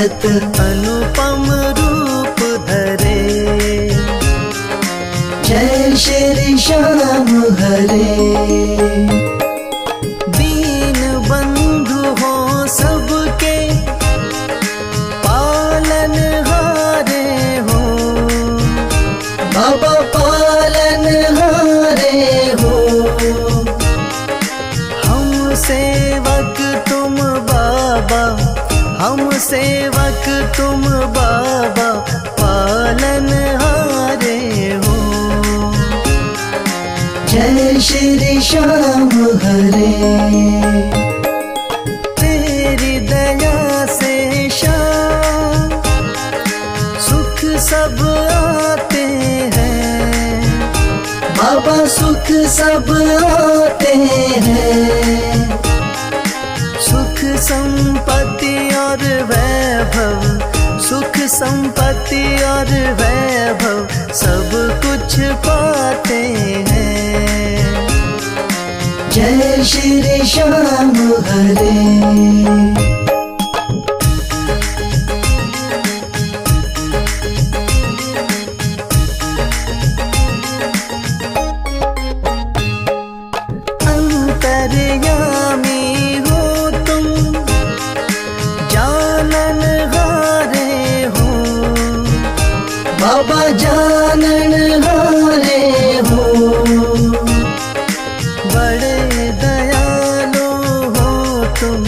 विराजत अनुपम रूप धरे। जय श्री श्याम हरे। दीन बंधु हो सबके पालन हारे हो। बाबा पालन हारे हो। हम सेवक तुम बाबा, हम सेवक तुम बाबा, पालन हारे हो। जय श्री श्याम हरे। तेरी दया से श्याम सुख सब आते हैं। बाबा सुख सब आते हैं। सुख संपत्ति और वैभव, सुख संपत्ति और वैभव सब कुछ पाते हैं। जय श्री श्याम हरे। अंतर्यामी हो तुम, जानन हारे हो। बाबा जानन हारे हो। बड़े दयालु हो तुम,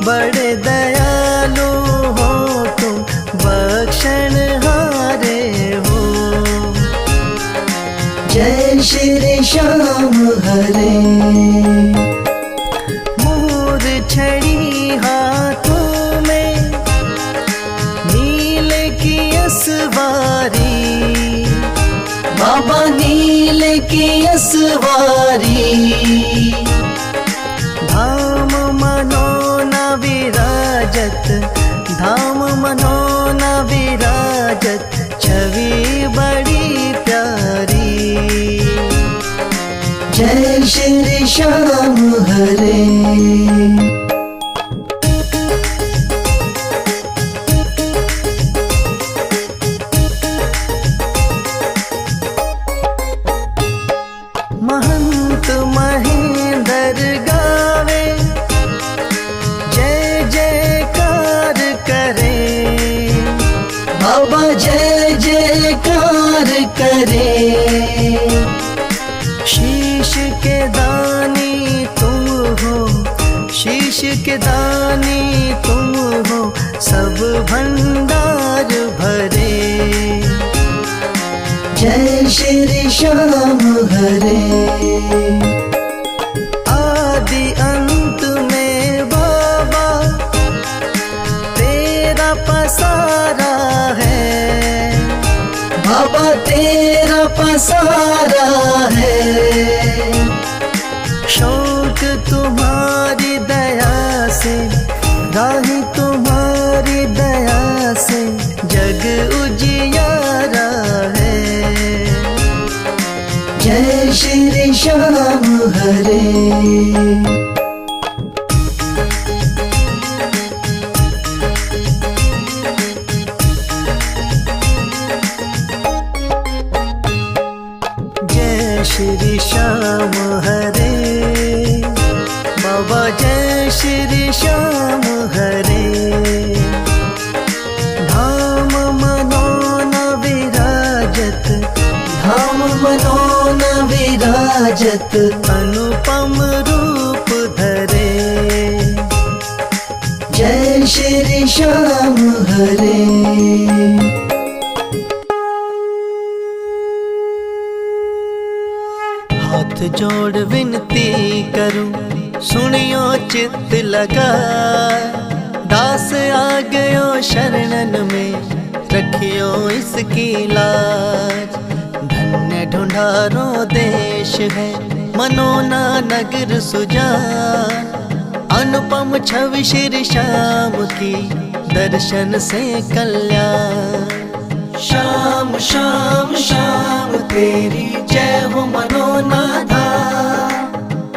बड़े दयालु हो तुम, बख्शण हारे हो। जय श्री श्याम हरे। मोर छड़ी हाथों में, नील की असवारी। बाबा नील की असवारी। धाम मनोना विराजत, धाम मनोना विराजत, छवि बड़ी प्यारी। जय श्री श्याम हरे। महंत महेंद्र गावे, जय जयकार करे। बाबा जय जयकार करे। शीश के दानी तुम हो, शीश के दानी तुम हो, सब भंडार भरे। जय श्री श्याम हरे। आदि अंत में बाबा तेरा पसारा है। बाबा तेरा पसारा है। शौक तुम्हारी दया से, राही तुम्हारी दया से, जग उजियारा है। जय श्री श्याम हरे। जय श्री श्याम हरे। बाबा जय श्री श्याम हरे। धाम मनोना विराजत, धाम मनोना विराजत अनुपम रूप धरे। जय श्री श्याम हरे। हाथ जोड़ विनती करूं, सुनियो चित्त लगा। दास आ गयो शरणन में, रखियो इसकी लाज। धन्य ढूंढारो देश है, मनोना नगर सुजान। अनुपम छवि श्री श्याम की, दर्शन से कल्याण। श्याम श्याम श्याम तेरी जय हो मनोनाथा।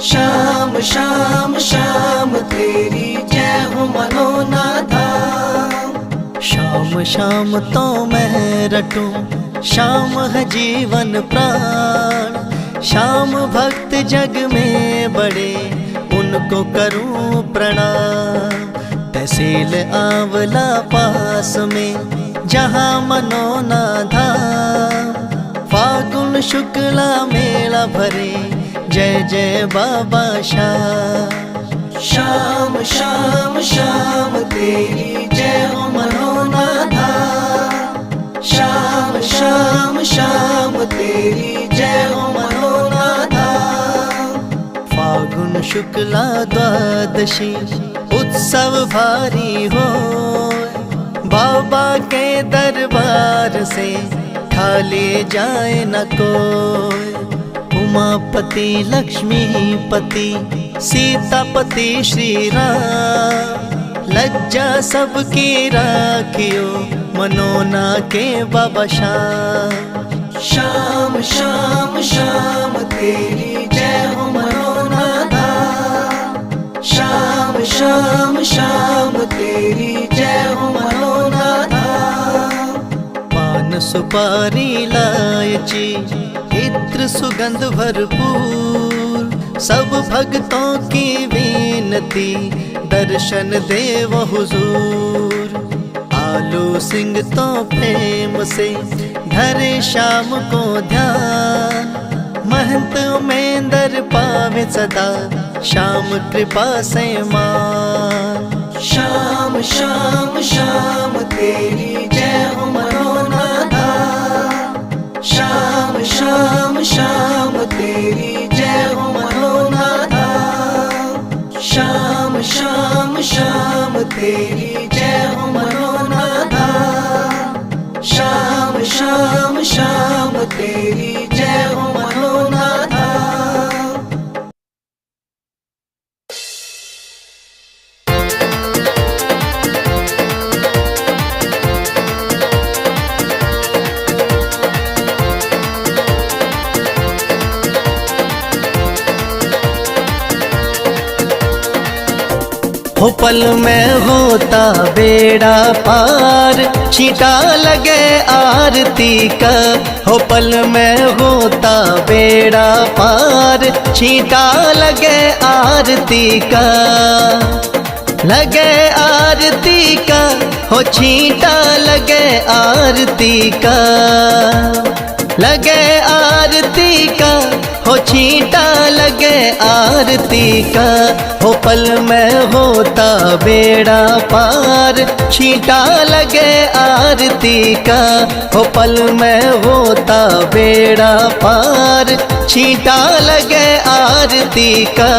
श्याम श्याम श्याम तेरी जय हो मनोनाथा। शाम शाम तो मैं रटूं, शाम है जीवन प्राण। शाम भक्त जग में बड़े, उनको करूं प्रणाम। तहसील आंवला पास में, जहाँ मनोना धाम। फागुन शुक्ला मेला भरे, जय जय बाबा श्याम। श्याम श्याम श्याम तेरी जय हो मनोना धाम। श्याम श्याम श्याम तेरी जय हो मनोना धाम। फागुन शुक्ला द्वादशी उत्सव भारी हो, बाबा के दरबार से खाली जाए न कोई। उमापति लक्ष्मीपति सीतापति श्री राम, लज्जा सबकी राखियो मनोना के बाबा श्याम। श्याम श्याम श्याम तेरी जय हो मनोना धाम। श्याम श्याम श्याम तेरी जय हो मनोना धाम। पान सुपारी लायची इत्र सुगंध भरपूर, सब भक्तों की विनती दर्शन देव हुजूर। आलू सिंह तो प्रेम से धरे शाम को ध्यान, महंत उमेंदर पावे सदा श्याम कृपा से मान। श्याम श्याम श्याम तेरी जय हो मनोना धाम। श्याम श्याम श्याम तेरी जय हो मनोना धाम। श्याम श्याम श्याम तेरी जय हो मनोना धाम। श्याम श्याम श्याम तेरी जय हो मनोना धाम। हो पल में होता बेड़ा पार, छींटा लगे आरती का। हो पल में होता बेड़ा पार, छींटा लगे आरती का। लगे आरती का, हो छींटा लगे आरती का। लगे आरती का, हो छींटा लगे आरती का। हो पल में होता बेड़ा पार, छींटा लगे आरती का। हो पल में होता बेड़ा पार, छींटा लगे आरती का।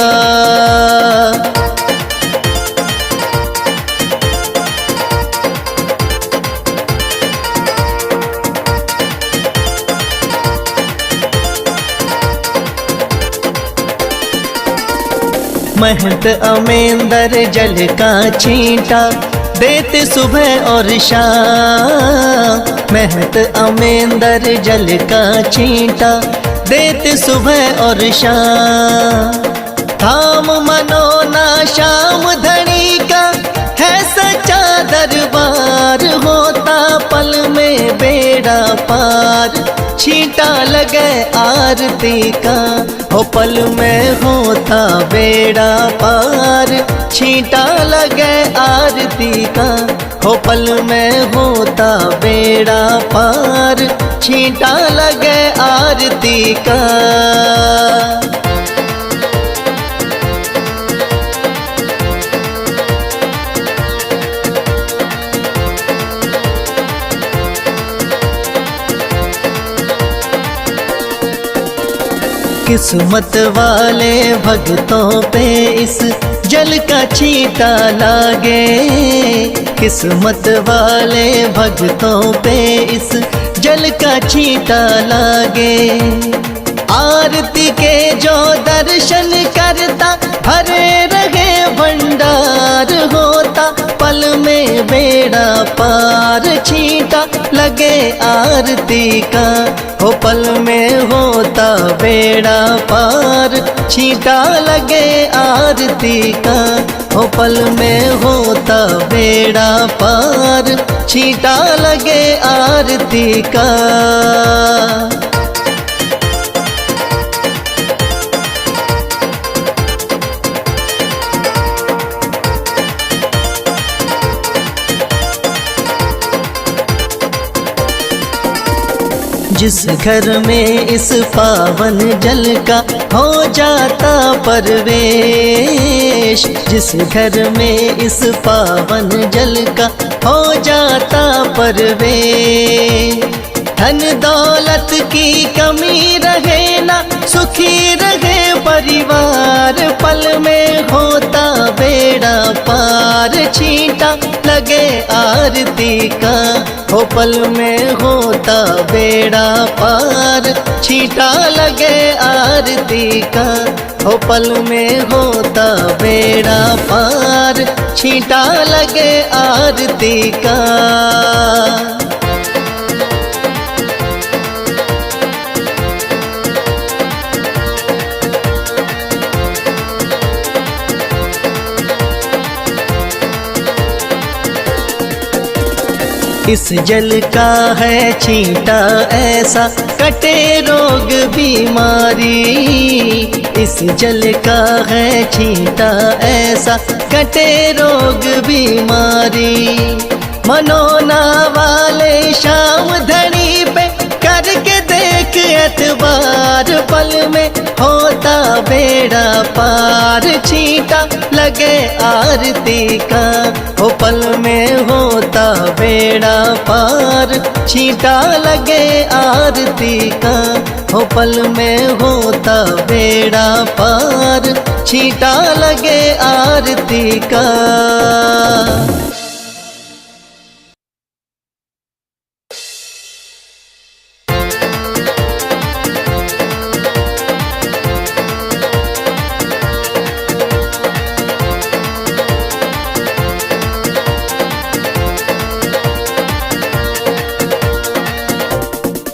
महंत अमेंदर जल का छींटा देते सुबह और शाम। महंत अमेंदर जल का छींटा देते सुबह और शाम। थाम मनोना श्याम धनी का है सच्चा दरबार, होता पल में बेड़ा पार, छींटा लगे आरती का। हो पल में होता बेड़ा पार, छींटा लगे आरती का। हो पल में होता बेड़ा पार, छींटा लगे आरती का। किस्मत वाले भक्तों पे इस जल का छींटा लागे। किस्मत वाले भक्तों पे इस जल का छींटा लागे। आरती के जो दर्शन करता भरे रहे भंडार, होता पल में बेड़ा पार, छींटा लगे आरती का, हो पल में होता बेड़ा पार। छींटा लगे आरती का, हो पल में होता बेड़ा पार। छींटा लगे आरती का। जिस घर में इस पावन जल का हो जाता परवेश, जिस घर में इस पावन जल का हो जाता परवेश। धन दौलत की कमी रहे ना, सुखी रहे परिवार। पल में होता बेड़ा पार। छींटा लगे आरती का, हो पल में होता बेड़ा पार। छींटा लगे आरती का, हो पल में होता बेड़ा पार। छींटा लगे आरती का। इस जल का है छींटा ऐसा, कटे रोग बीमारी। इस जल का है छींटा ऐसा, कटे रोग बीमारी। मनोना वाले शाम धनी पे करके देख एतबार। पल में होता बेड़ा पार। छींटा लगे आरती का, हो पल में होता बेड़ा पार। छींटा लगे आरती का, हो पल में होता बेड़ा पार। छींटा लगे आरती का।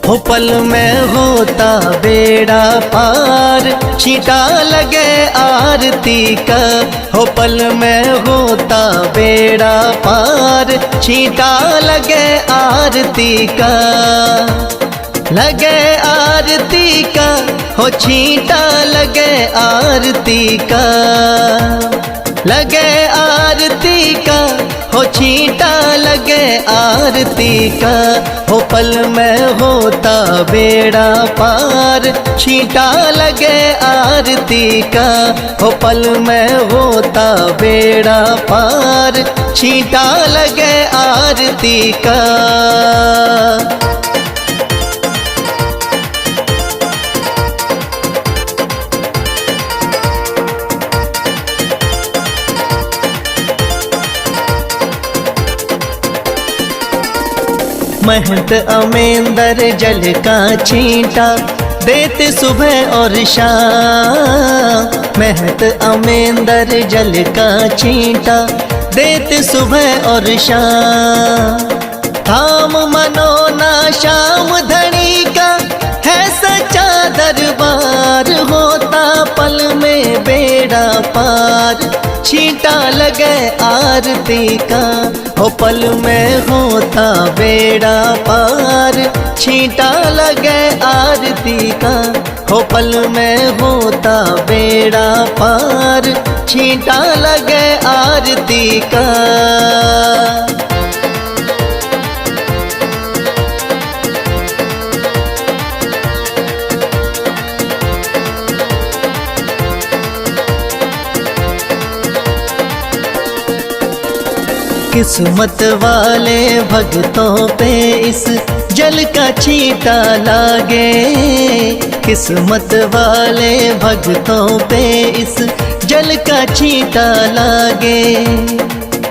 हो पल में होता बेड़ा पार। छींटा लगे आरती का, हो पल में होता बेड़ा पार। छींटा लगे आरती का। लगे आरती का, हो छींटा लगे आरती का। लगे आरती का, हो छींटा लगे आरती का। हो पल में होता बेड़ा पार। छींटा लगे आरती का, हो पल में होता बेड़ा पार। छींटा लगे आरती का। महंत अमेंदर जल का छींटा देते सुबह और शाम। महंत अमेंदर जल का छींटा देते सुबह और शाम। थाम मनोना शाम धनी का है सच्चा दरबार। होता पल में बेड़ा पार। छींटा लगे आरती का, हो पल में होता बेड़ा पार। छींटा लगे आरती का, हो पल में होता बेड़ा पार। छींटा लगे आरती का। किस्मत वाले भक्तों पे इस जल का छींटा लागे। किस्मत वाले भक्तों पे इस जल का छींटा लागे।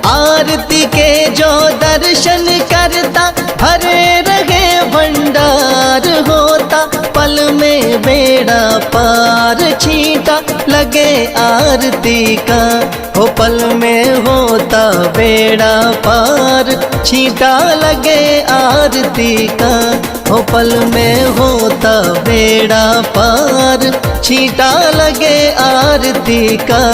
आरती के जो दर्शन करता भरे रहे भंडार। होता पल में बेड़ा बेड़ा पार, छींटा लगे आरती का, हो पल में होता बेड़ा पार, छींटा लगे आरती का, हो पल में होता बेड़ा पार, छींटा लगे आरती का।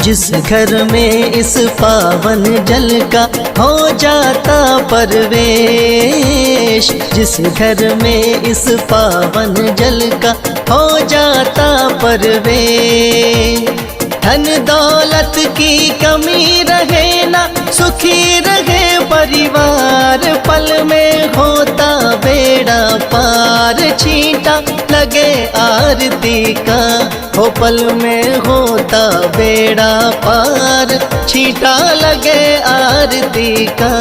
जिस घर में इस पावन जल का हो जाता परवेश, जिस घर में इस पावन जल का हो जाता परवेश, धन दौलत की कमी रहे ना, सुखी रहे परिवार, पल में होता बेड़ा पार, छींटा लगे आरती का, हो पल में होता बेड़ा पार, छींटा लगे आरती का,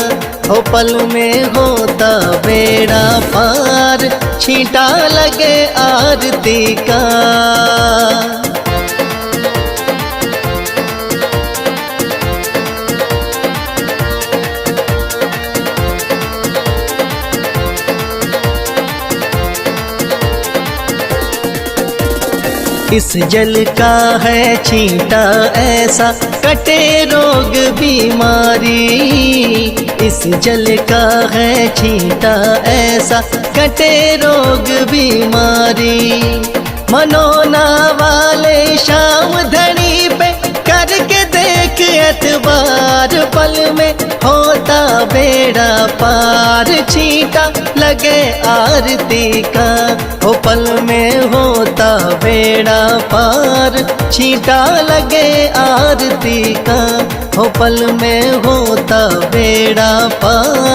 हो पल में होता बेड़ा पार, छींटा लगे आरती का। इस जल का है छींटा ऐसा, कटे रोग बीमारी, इस जल का है छींटा ऐसा, कटे रोग बीमारी, मनोना वाले शाम धनी पे करके देख एतबार, पल में होता बेड़ा पार, छींटा लगे आरती का, हो पल में होता बेड़ा पार, छींटा लगे आरती का, हो पल में होता बेड़ा पार।